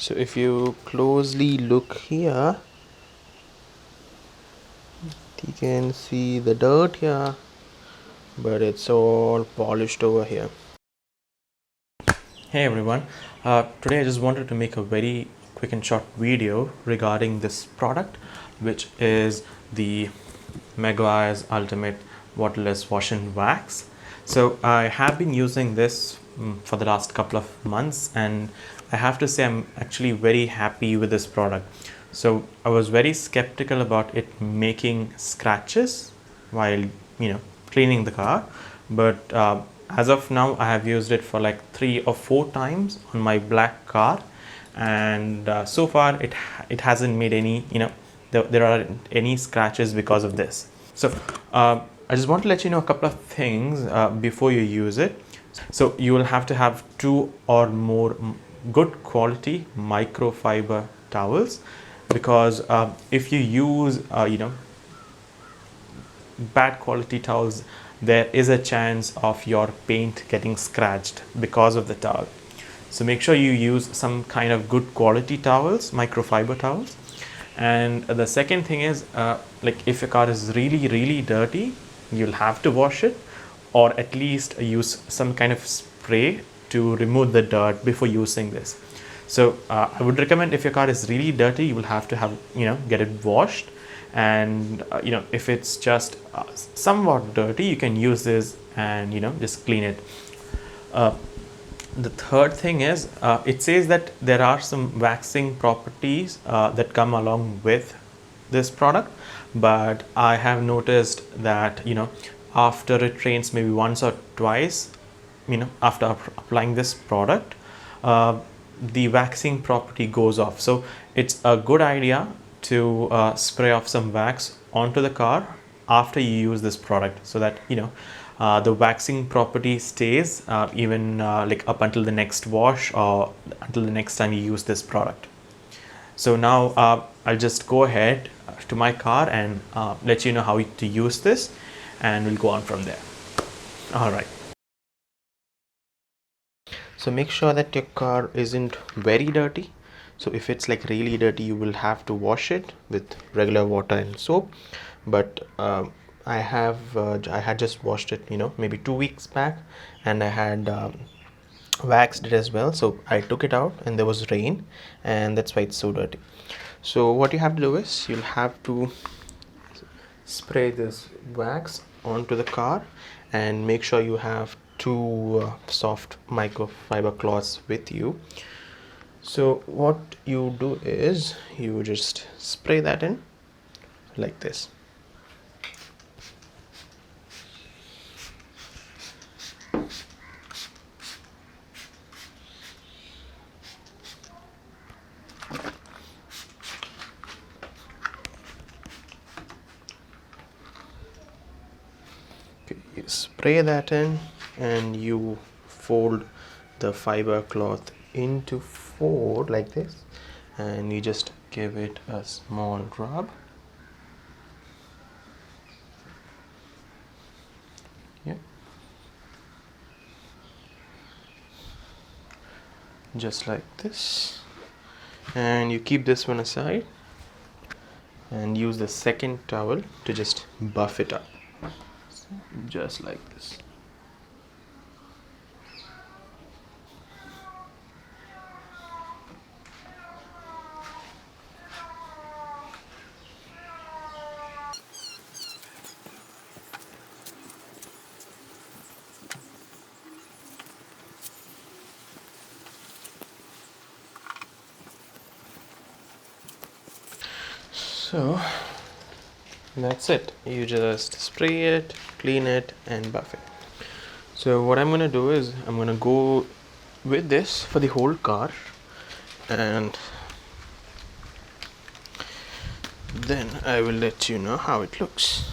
So if you closely look here, you can see the dirt here, but it's all polished over here. Hey everyone, today I just wanted to make a very quick and short video regarding this product, which is the Meguiars Ultimate Waterless Wash and Wax. So I have been using this for the last couple of months, and I have to say I'm actually very happy with this product. So I was very skeptical about it making scratches while cleaning the car, but as of now I have used it for like 3 or 4 times on my black car, and so far it hasn't made any there aren't any scratches because of this. So I just want to let you know a couple of things before you use it. So you will have to have 2 or more good quality microfiber towels, because if you use bad quality towels, there is a chance of your paint getting scratched because of the towel. So make sure you use some kind of good quality towels, microfiber towels. And the second thing is, like if your car is really dirty, you'll have to wash it, or at least use some kind of spray to remove the dirt before using this. So I would recommend, if your car is really dirty, you will have to have get it washed, and if it's just somewhat dirty, you can use this and just clean it. The third thing is, it says that there are some waxing properties that come along with this product, but I have noticed that after it rains maybe once or twice, after applying this product, the waxing property goes off. So it's a good idea to spray off some wax onto the car after you use this product, so that the waxing property stays even like up until the next wash, or until the next time you use this product. So now I'll just go ahead to my car and let you know how to use this, and we'll go on from there. All right. So make sure that your car isn't very dirty. So if it's like really dirty, you will have to wash it with regular water and soap. But I had just washed it maybe 2 weeks back, and I had waxed it as well. So I took it out, and there was rain, and that's why it's so dirty. So what you have to do is, you'll have to spray this wax onto the car, and make sure you have 2 soft microfiber cloths with you. So what you do is, you just spray that in like this. Okay, you spray that in, and you fold the fiber cloth into 4 like this, and you just give it a small rub. Yeah, just like this, and you keep this one aside, and use the second towel to just buff it up, just like this. So that's it. You just spray it, clean it, and buff it. So what I'm gonna do is, I'm gonna go with this for the whole car, and then I will let you know how it looks.